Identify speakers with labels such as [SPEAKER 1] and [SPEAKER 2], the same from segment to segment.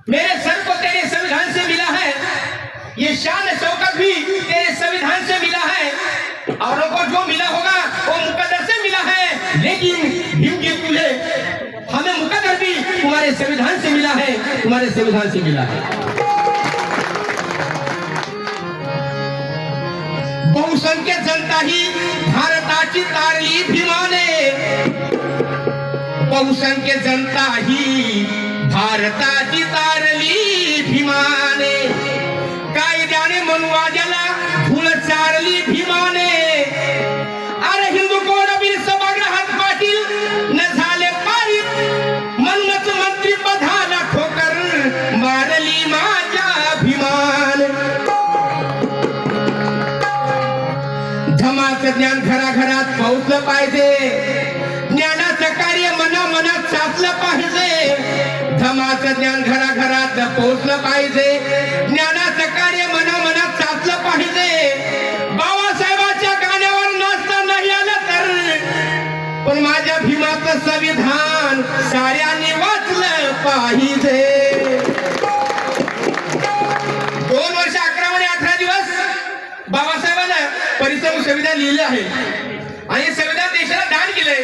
[SPEAKER 1] मेरे सर को तेरे संविधान से मिला है, ये शान शौकत भी तेरे संविधान से मिला है, औरों को जो मिला होगा वो मुकद्दर से मिला है, लेकिन भीम की तुझे हमें मुकद्दर भी तुम्हारे संविधान से मिला है, तुम्हारे संविधान से मिला है। बहुसंख्य जनता ही भारताची तारली भीमाने, बहुसंख्य जनता ही भारताची तारली भीमाने, कायद्याने मनुवाद्याला धूळ चारली भीमाने। अरे हिंदू कोडबिल सभागृहात पाटील न झाले पारित, म्हणूनच मंत्री पदाला ठोकर मारली माझ्या भीमाने। धमाचं ज्ञान घराघरात पोहोचलं पाहिजे, ज्ञानाचं कार्य मनामनात साचलं पाहिजे। धमाचं ज्ञान घराघरात पोहोचलं पाहिजे, ज्ञानाचं कार्य मनामनात साचलं पाहिजे। बाबासाहेबांच्या गाण्यावर नाचता नाही आलं तर, पण माझ्या भीमाचं संविधान साऱ्यांनी वाचलं पाहिजे। 2 वर्ष 11 आणि 18 दिवस बाबासाहेबांना परिसर संविधान लिहिले आहे आणि संविधान देशाला दान केले,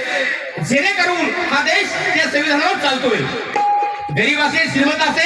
[SPEAKER 1] जेणेकरून हा देश त्या संविधानावर चालतोय। गरीब असेल श्रीमंत असेल